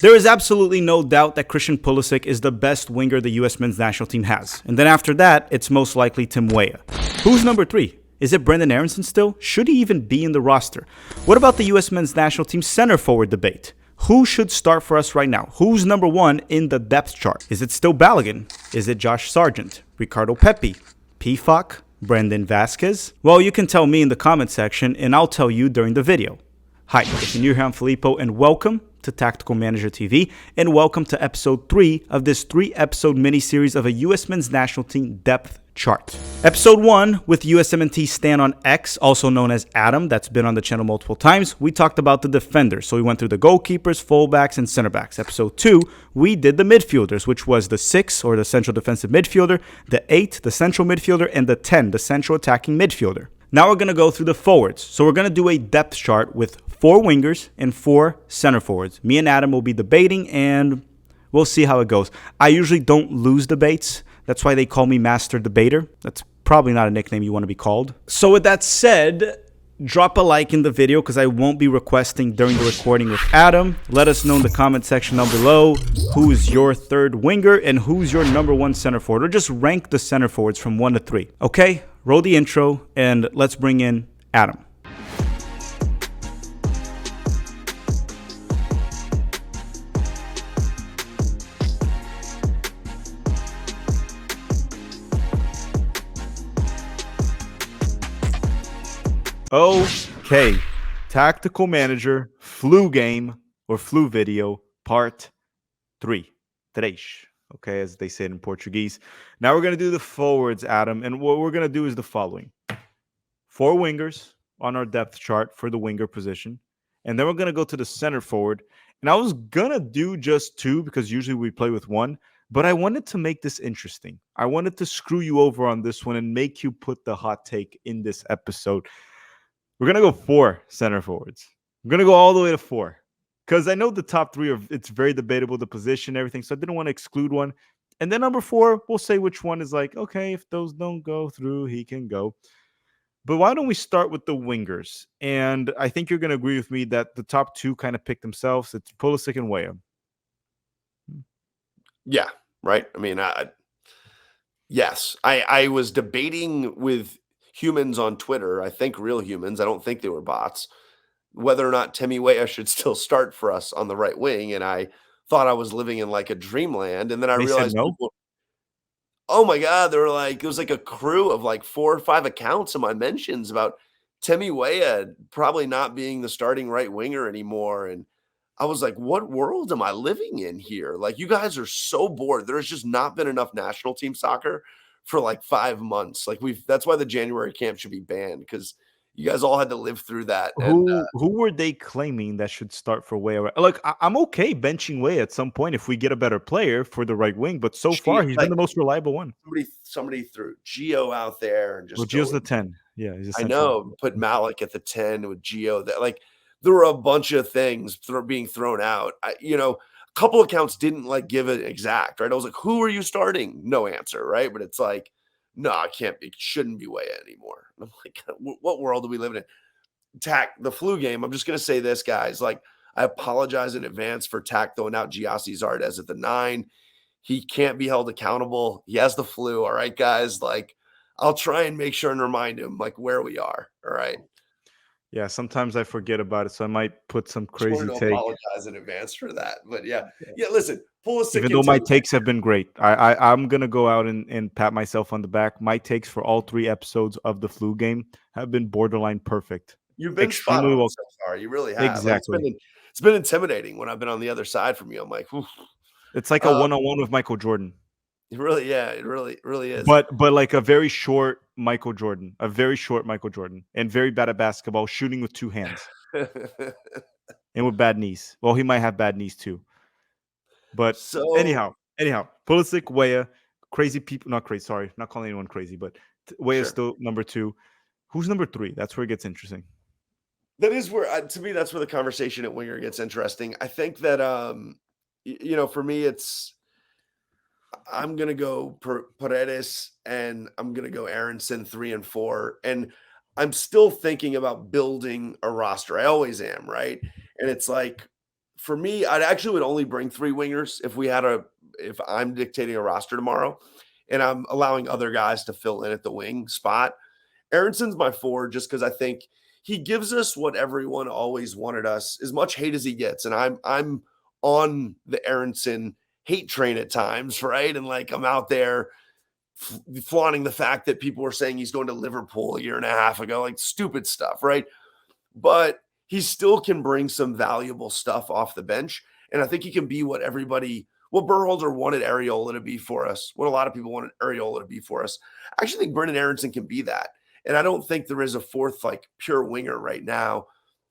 There is absolutely no doubt that Christian Pulisic is the best winger the US men's national team has. And then after that, it's most likely Tim Weah. Who's number 3? Is it Brendan Aronson still? Should he even be in the roster? What about the US men's national team center forward debate? Who should start for us right now? Who's number 1 in the depth chart? Is it still Balogun? Is it Josh Sargent? Ricardo Pepi? Pfak? Brendan Vasquez? Well, you can tell me in the comment section and I'll tell you during the video. Hi, if you're new here, I'm Filippo and welcome to Tactical Manager TV and welcome to episode 3 of this 3-episode mini-series of a US men's national team depth chart. Episode 1 with USMNT Stan on X, also known as Adam, that's been on the channel multiple times. We talked about the defenders, so we went through the goalkeepers, fullbacks, and center backs. Episode 2, we did the midfielders, which was the 6, or the central defensive midfielder, the 8, the central midfielder, and the 10, the central attacking midfielder. Now we're going to go through the forwards. So we're going to do a depth chart with 4 wingers and 4 center forwards. Me and Adam will be debating and we'll see how it goes. I usually don't lose debates. That's why they call me Master Debater. That's probably not a nickname you want to be called. So with that said, drop a like in the video because I won't be requesting during the recording with Adam. Let us know in the comment section down below who is your third winger and who's your number 1 center forward. Or just rank the center forwards from 1 to 3. Okay? Roll the intro and let's bring in Adam. Okay, Tactical Manager, Flu Game, or Flu Video, Part 3. Três. Okay, as they say it in Portuguese. Now we're going to do the forwards, Adam, and what we're going to do is the following. 4 wingers on our depth chart for the winger position, and then we're going to go to the center forward, and I was going to do just 2 because usually we play with 1, but I wanted to make this interesting. I wanted to screw you over on this one and make you put the hot take in this episode. We're going to go 4 center forwards. I'm going to go all the way to 4 because I know the top 3 are, it's very debatable, the position, everything. So I didn't want to exclude one. And then number 4, we'll say which one is like, okay, if those don't go through, he can go. But why don't we start with the wingers? And I think you're going to agree with me that the top 2 kind of pick themselves. It's Pulisic and Weah. Yeah, right. I mean, yes, I was debating with humans on Twitter, I think real humans, I don't think they were bots, whether or not Tim Weah should still start for us on the right wing, and I thought I was living in, like, a dreamland, and then I They said realized no. people oh my god, there were, like it was like a crew of, like, 4 or 5 accounts in my mentions about Tim Weah probably not being the starting right winger anymore, and I was like, "What world am I living in here? Like, you guys are so bored. There's just not been enough national team soccer for like 5 months. Like, that's why the January camp should be banned because you guys all had to live through that." And Who were they claiming that should start for Weah? Look, I'm okay benching Weah at some point if we get a better player for the right wing, but so far he's been like the most reliable one. somebody threw Gio out there and Well, just Gio's go. the 10. Yeah, he's a I central. know, put Malik at the 10 with Gio. That like there were a bunch of things being thrown out. A couple accounts didn't like give it exact, right? I was like, who are you starting? No answer, right? But it's like, no, I can't. It shouldn't be Weah anymore. I'm like, what world are we living in? The flu game. I'm just gonna say this, guys. Like, I apologize in advance for throwing out Giassi Zardes at the 9. He can't be held accountable. He has the flu. All right, guys. Like, I'll try and make sure and remind him like where we are. All right. Yeah, sometimes I forget about it, so I might put some Just wanted crazy to take. apologize in advance for that. But yeah. Listen, Pulisic Even and though my Tim. takes have been great, I'm gonna go out and pat myself on the back. My takes for all 3 episodes of the flu game have been borderline perfect. You've been spot Extremely on well. so far. You really have. Like, Exactly. it's been intimidating when I've been on the other side from you. I'm like, "Oof." It's like a Um, one-on-one with Michael Jordan. it really is. But like a very short Michael Jordan, and very bad at basketball, shooting with 2 hands and with bad knees. Well, he might have bad knees too. But So anyhow, Pulisic, Weah, crazy people, not crazy, sorry, not calling anyone crazy, but Weah is sure. still number 2. Who's number 3? That's where it gets interesting. That is where, to me, that's where the conversation at winger gets interesting. I think that, for me, I'm gonna go Paredes and I'm gonna go Aronson 3 and 4, and I'm still thinking about building a roster. I always am, right? And it's like for me, I'd actually would only bring 3 wingers if I'm dictating a roster tomorrow and I'm allowing other guys to fill in at the wing spot. Aronson's my 4 just because I think he gives us what everyone always wanted us, as much hate as he gets. And I'm on the Aronson hate train at times, right? And like I'm out there flaunting the fact that people were saying he's going to Liverpool a year and a half ago, like stupid stuff, right? But he still can bring some valuable stuff off the bench. And I think he can be what Berhalter wanted Areola to be for us, what a lot of people wanted Areola to be for us. I actually think Brendan Aronson can be that. And I don't think there is a fourth, like, pure winger right now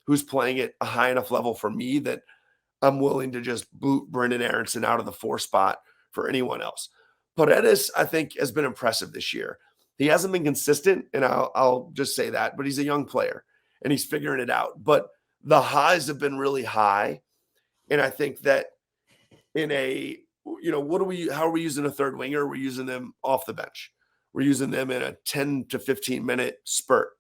who's playing at a high enough level for me that I'm willing to just boot Brendan Aronson out of the 4 spot for anyone else. Paredes, I think, has been impressive this year. He hasn't been consistent, and I'll just say that, but he's a young player and he's figuring it out. But the highs have been really high. And I think that in a, how are we using a third winger? We're using them off the bench. We're using them in a 10 to 15 minute spurt.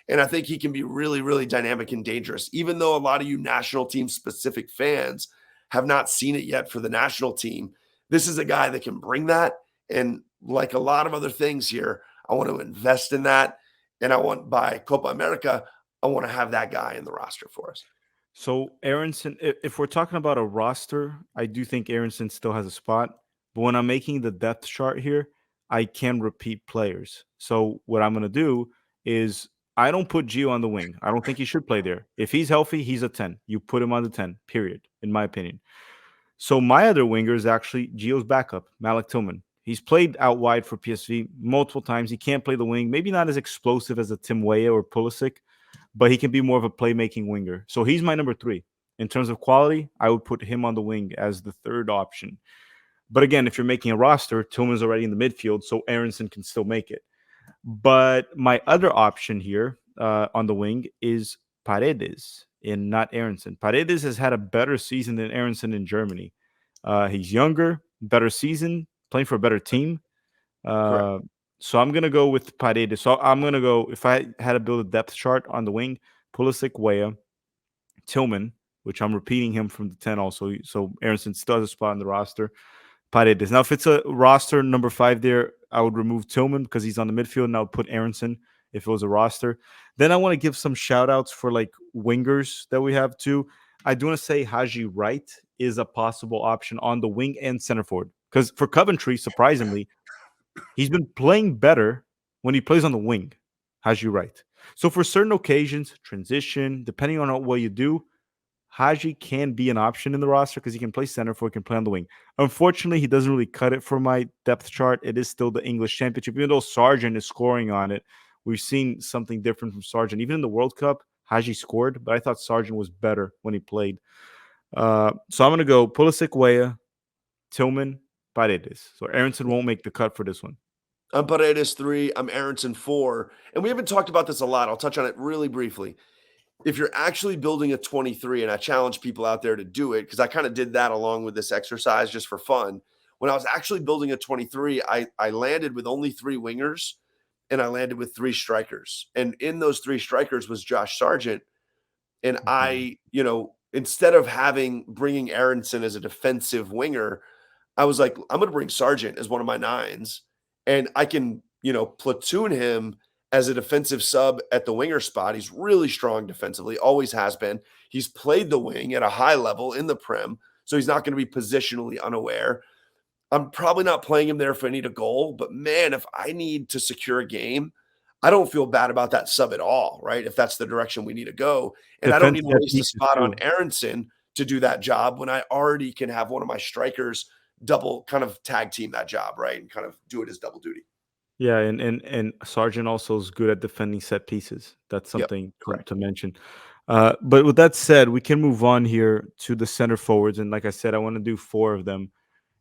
And I think he can be really, really dynamic and dangerous, even though a lot of you national team specific fans have not seen it yet for the national team. This is a guy that can bring that. And like a lot of other things here, I want to invest in that. And by Copa America, I want to have that guy in the roster for us. So Aronson, if we're talking about a roster, I do think Aronson still has a spot. But when I'm making the depth chart here, I can repeat players. So what I'm going to do is I don't put Gio on the wing. I don't think he should play there. If he's healthy, he's a 10. You put him on the 10, period, in my opinion. So my other winger is actually Gio's backup, Malik Tillman. He's played out wide for PSV multiple times. He can't play the wing. Maybe not as explosive as a Tim Weah or Pulisic, but he can be more of a playmaking winger. So he's my number 3. In terms of quality, I would put him on the wing as the third option. But again, if you're making a roster, Tillman's already in the midfield, so Aronson can still make it. But my other option here on the wing is Paredes and not Aronson. Paredes has had a better season than Aronson in Germany. He's younger, better season, playing for a better team. So I'm going to go with Paredes. So I'm going to go, if I had to build a depth chart on the wing, Pulisic, Weah, Tillman, which I'm repeating him from the 10 also. So Aronson still has a spot in the roster. Paredes. Now, if it's a roster number 5 there, I would remove Tillman because he's on the midfield, and I would put Aronson if it was a roster. Then I want to give some shout outs for like wingers that we have too. I do want to say Haji Wright is a possible option on the wing and center forward, because for Coventry, surprisingly, he's been playing better when he plays on the wing. Haji Wright. So for certain occasions, transition, depending on what you do, Haji can be an option in the roster because he can play center forward, can play on the wing. Unfortunately, he doesn't really cut it for my depth chart. It is still the English Championship. Even though Sargent is scoring on it, we've seen something different from Sargent. Even in the World Cup, Haji scored, but I thought Sargent was better when he played. So I'm going to go Pulisic, Weah, Tillman, Paredes. So Aronson won't make the cut for this one. I'm Paredes 3. I'm Aronson 4. And we haven't talked about this a lot. I'll touch on it really briefly. If you're actually building a 23, and I challenge people out there to do it, because I kind of did that along with this exercise just for fun. When I was actually building a 23, I landed with only 3 wingers, and I landed with 3 strikers. And in those 3 strikers was Josh Sargent. And I, instead of bringing Aronson as a defensive winger, I was like, I'm going to bring Sargent as one of my 9s, and I can, platoon him as a defensive sub at the winger spot. He's really strong defensively, always has been. He's played the wing at a high level in the Prem, so he's not going to be positionally unaware. I'm probably not playing him there if I need a goal, but man, if I need to secure a game, I don't feel bad about that sub at all, right? If that's the direction we need to go. And I don't need to waste a spot on Aronson to do that job when I already can have one of my strikers double kind of tag team that job, right? And kind of do it as double duty. Yeah, and Sargent also is good at defending set pieces. That's something to mention. But with that said, we can move on here to the center forwards. And like I said, I want to do 4 of them.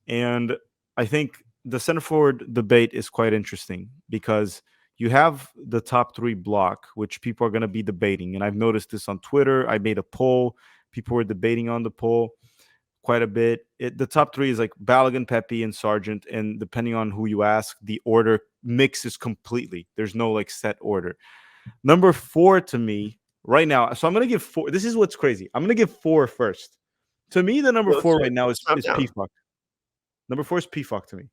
And I think the center forward debate is quite interesting because you have the top 3 block, which people are going to be debating. And I've noticed this on Twitter. I made a poll. People were debating on the poll quite a bit. The top 3 is like Balogun, Pepi, and Sargent. And depending on who you ask, the order mixes completely. There's no like set order. Number 4 to me right now. So I'm going to give 4. This is what's crazy. I'm going to give 4 first. To me, the number Well, 4 right now is let's count down. Pfunk. Number 4 is Pfunk to me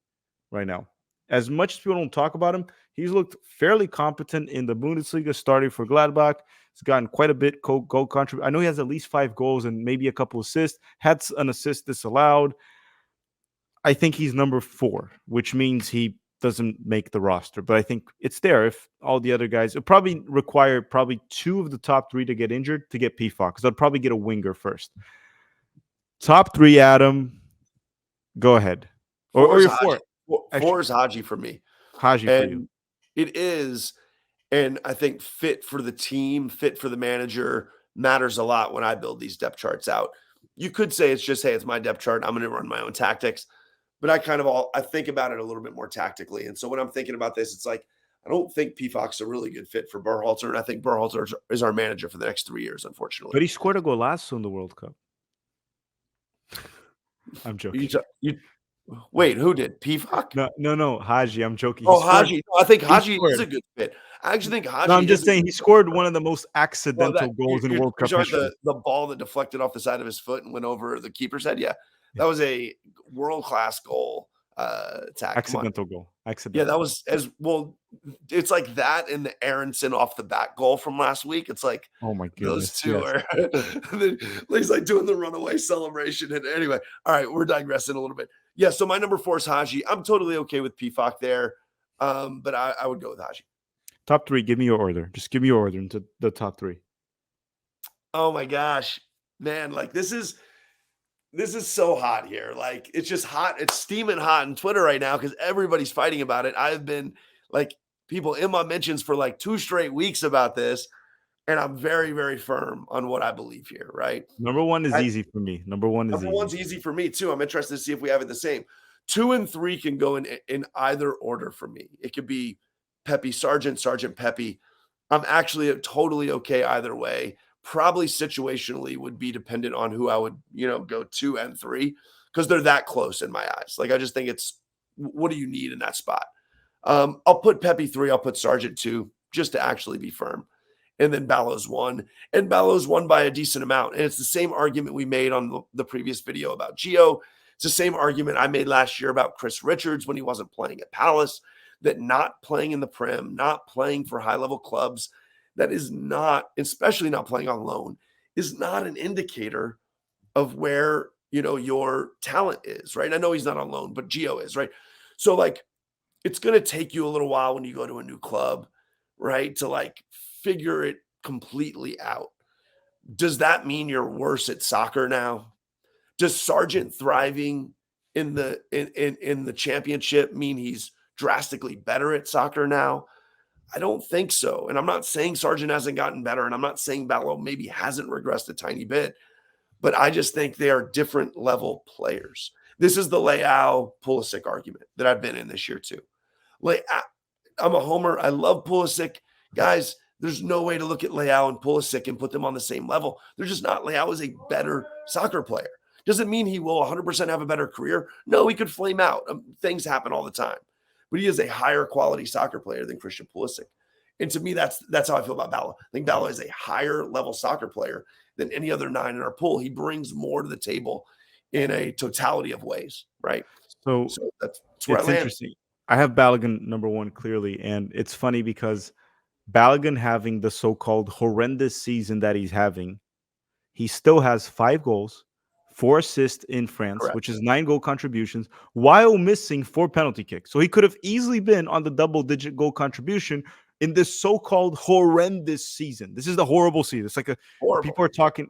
right now. As much as people don't talk about him, he's looked fairly competent in the Bundesliga, starting for Gladbach. He's gotten quite a bit goal contribution. I know he has at least 5 goals and maybe a couple assists. Had an assist disallowed. I think he's number 4, which means he doesn't make the roster. But I think it's there if all the other guys. It probably require 2 of the top 3 to get injured to get Pfunk, because I'd probably get a winger first. Top 3, Adam. Go ahead. Or your 4. 4 is Haji for me. Haji for you. It is, and I think fit for the team, fit for the manager matters a lot when I build these depth charts out. You could say it's just, hey, it's my depth chart. I'm going to run my own tactics. But I think about it a little bit more tactically. And so when I'm thinking about this, it's like, I don't think Pfunk's a really good fit for Berhalter. And I think Berhalter is our manager for the next 3 years, unfortunately. But he scored a golazo in the World Cup. I'm joking. Wait, who did? Pfunk? No, Haji. I'm joking. Haji. No, I think Haji is a good fit. I actually think Haji. No, I'm just saying he scored one of the most accidental goals in World Cup history. The ball that deflected off the side of his foot and went over the keeper's head. Yeah, that was a world-class goal. Accidental goal. Yeah, that was as well. It's like that and the Aronson off the back goal from last week. It's like, oh my goodness, those two are. He's like doing the runaway celebration. And anyway, all right, we're digressing a little bit. Yeah, so my number 4 is Haji. I'm totally okay with Pfunk there, but I would go with Haji. Top 3. Give me your order. Just give me your order into the top 3. Oh my gosh, man! Like this is so hot here. Like it's just hot. It's steaming hot on Twitter right now because everybody's fighting about it. I've been like people in my mentions for like 2 straight weeks about this, and I'm very, very firm on what I believe here. Right. Number 1 is easy for me. Number 1's easy for me too. I'm interested to see if we have it the same. 2 and 3 can go in either order for me. It could be Pepi, Sargent, Sargent, Pepi. I'm actually totally okay either way. Probably situationally would be dependent on who I would, go 2 and 3 because they're that close in my eyes. Like I just think it's what do you need in that spot? I'll put Pepi 3, I'll put Sargent 2 just to actually be firm. And then Balo's 1. And Balo's 1 by a decent amount. And it's the same argument we made on the previous video about Gio. It's the same argument I made last year about Chris Richards when he wasn't playing at Palace, that not playing in the Prem, not playing for high-level clubs, that is not, especially not playing on loan, is not an indicator of where, your talent is, right? I know he's not on loan, but Gio is, right? So, like, it's going to take you a little while when you go to a new club, right, to, like, figure it completely out. Does that mean you're worse at soccer now? Does Sargent thriving in the championship mean he's drastically better at soccer now? I don't think so. And I'm not saying Sargent hasn't gotten better, and I'm not saying Balo maybe hasn't regressed a tiny bit, but I just think they are different level players. This is the Leao Pulisic argument that I've been in this year too. I'm a homer. I love Pulisic. Guys, there's no way to look at Leao and Pulisic and put them on the same level. They're just not. Leao is a better soccer player. Doesn't mean he will 100% have a better career. No, he could flame out. Things happen all the time. But he is a higher quality soccer player than Christian Pulisic. And to me, that's how I feel about Balo. I think Balo is a higher level soccer player than any other 9 in our pool. He brings more to the table in a totality of ways, right? So that's where I land. Interesting. I have Balogun number 1 clearly, and it's funny because Balogun having the so-called horrendous season that he's having, he still has 5 goals, 4 assists in France, correct, which is 9 goal contributions, while missing 4 penalty kicks. So he could have easily been on the double-digit goal contribution in this so-called horrendous season. This is the horrible season. It's like people are talking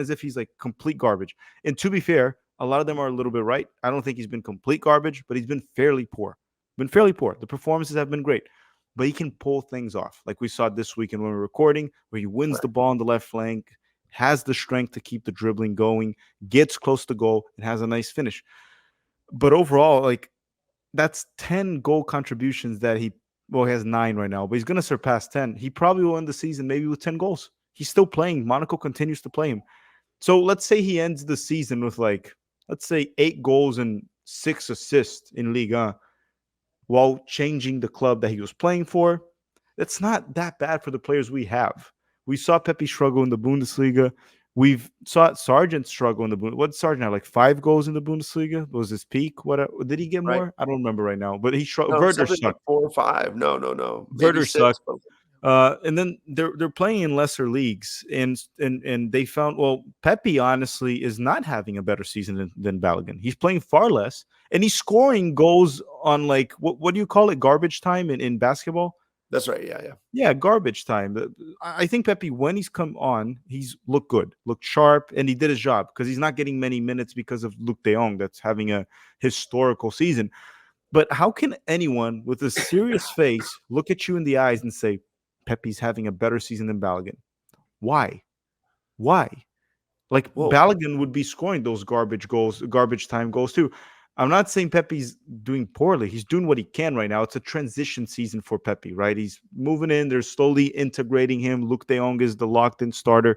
as if he's like complete garbage. And to be fair, a lot of them are a little bit right. I don't think he's been complete garbage, but he's been fairly poor. The performances have been great, but he can pull things off. Like we saw this weekend when we were recording, where he wins the ball on the left flank, has the strength to keep the dribbling going, gets close to goal, and has a nice finish. But overall, like, that's 10 goal contributions that he has 9 right now, but he's going to surpass 10. He probably will end the season maybe with 10 goals. He's still playing. Monaco continues to play him. So let's say he ends the season with, like, let's say 8 goals and 6 assists in Ligue 1 while changing the club that he was playing for. That's not that bad for the players we have. We saw Pepi struggle in the Bundesliga. We've saw Sargent struggle in the Bundesliga. What Sargent had, like 5 goals in the Bundesliga? Was his peak? What did he get right? more? I don't remember right now. But he No, Werder something like sucked. 4 or 5. No. Maybe Werder 6, sucked. but And then they're playing in lesser leagues, and they found, well, Pepi honestly is not having a better season than Balogun. He's playing far less, and he's scoring goals on, like, what do you call it, garbage time in basketball? that's right. Yeah. Yeah, garbage time. I think Pepi, when he's come on, he's looked good, looked sharp, and he did his job because he's not getting many minutes because of Luke De Jong that's having a historical season. But how can anyone with a serious face look at you in the eyes and say Pepe's having a better season than Balogun? Why? Why? Like, Well, Balogun would be scoring those garbage goals, garbage time goals too. I'm not saying Pepe's doing poorly. He's doing what he can right now. It's a transition season for Pepe, right? He's moving in. They're slowly integrating him. Luke De Jong is the locked-in starter.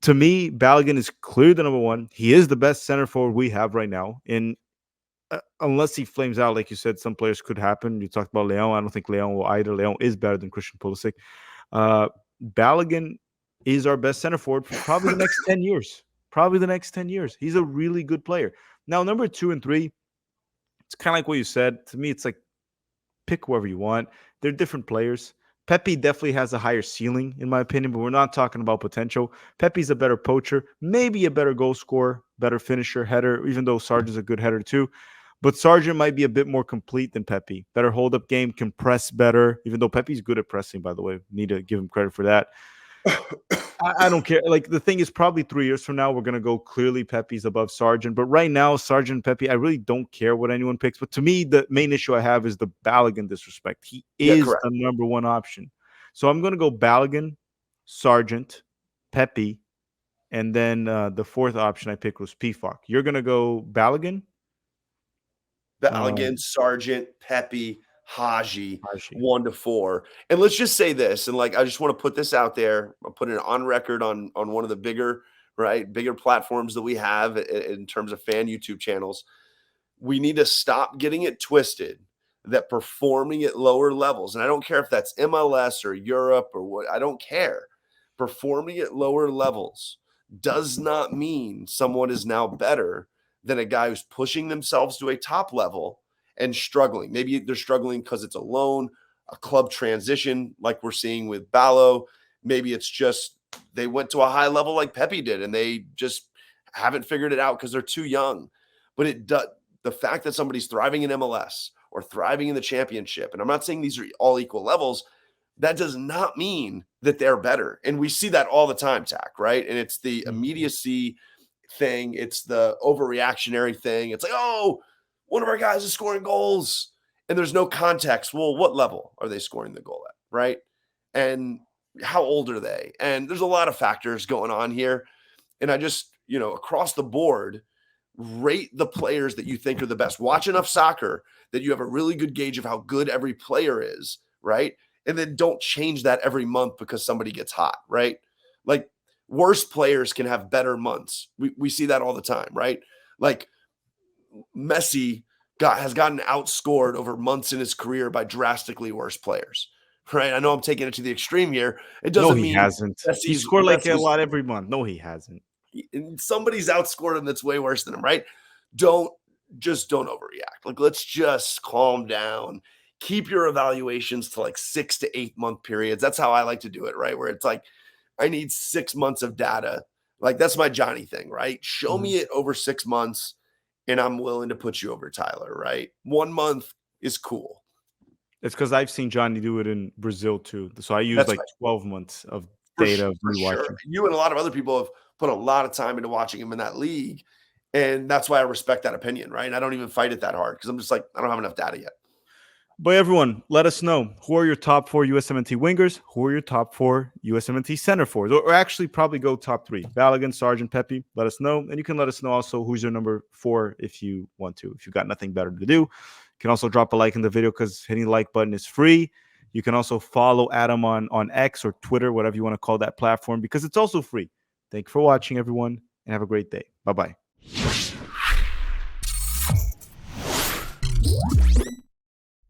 To me, Balogun is clearly the number one. He is the best center forward we have right now. And unless he flames out, like you said, some players could happen. You talked about Leon. I don't think Leon will either. Leon is better than Christian Pulisic. Balogun is our best center forward for probably the next 10 years. Probably the next 10 years. He's a really good player. Now, number 2 and 3, it's kind of like what you said. To me, it's like pick whoever you want. They're different players. Pepe definitely has a higher ceiling, in my opinion, but we're not talking about potential. Pepe's a better poacher, maybe a better goal scorer, better finisher, header, even though Sargent's a good header too. But Sargent might be a bit more complete than Pepe. Better hold-up game, can press better, even though Pepe's good at pressing, by the way. Need to give him credit for that. I don't care. Like, the thing is, probably 3 years from now, we're going to go clearly Pepe's above Sargent. But right now, Sargent, Pepe, I really don't care what anyone picks. But to me, the main issue I have is the Balogun disrespect. He yeah, is correct. the number one option. So I'm going to go Balogun, Sargent, Pepe, and then the fourth option I picked was Pfok. You're going to go Balogun? Balogun, Sargent, Pepi, Haji, Haji. 1 to 4. And let's just say this, and like I just want to put this out there. I'll put it on record on one of the bigger platforms that we have in terms of fan YouTube channels. We need to stop getting it twisted that performing at lower levels, and I don't care if that's MLS or Europe or what, I don't care. Performing at lower levels does not mean someone is now better than a guy who's pushing themselves to a top level and struggling. Maybe they're struggling because it's a loan, a club transition, like we're seeing with Ballo. Maybe it's just they went to a high level like Pepe did, and they just haven't figured it out because they're too young. But it does. The fact that somebody's thriving in MLS or thriving in the championship, and I'm not saying these are all equal levels, that does not mean that they're better. And we see that all the time, Tack, right? And it's the immediacy thing. It's the overreactionary thing. It's like, oh, one of our guys is scoring goals and there's no context. Well, what level are they scoring the goal at, right? And how old are they? And there's a lot of factors going on here. And I just, across the board, rate the players that you think are the best. Watch enough soccer that you have a really good gauge of how good every player is, right? And then don't change that every month because somebody gets hot, right? Like, worse players can have better months. We see that all the time, right? Like, Messi has gotten outscored over months in his career by drastically worse players, right? I know I'm taking it to the extreme here. It doesn't mean hasn't. He scored like a lot every month. No, he hasn't. Somebody's outscored him that's way worse than him, right? Don't overreact. Like, let's just calm down. Keep your evaluations to like 6 to 8 month periods. That's how I like to do it, right? Where it's like, I need 6 months of data. Like, that's my Johnny thing, right? Show me it over 6 months and I'm willing to put you over Tyler, right? 1 month is cool. It's because I've seen Johnny do it in Brazil too. So I use 12 months of data of rewatching. Sure. You and a lot of other people have put a lot of time into watching him in that league. And that's why I respect that opinion, right? And I don't even fight it that hard because I'm just like, I don't have enough data yet. But everyone, let us know. Who are your top 4 USMNT wingers? Who are your top 4 USMNT center forwards? Or actually probably go top 3. Balogun, Sargent, Pepi. Let us know. And you can let us know also who's your number 4 if you want to. If you've got nothing better to do. You can also drop a like in the video because hitting the like button is free. You can also follow Adam on X or Twitter, whatever you want to call that platform, because it's also free. Thank you for watching, everyone, and have a great day. Bye-bye.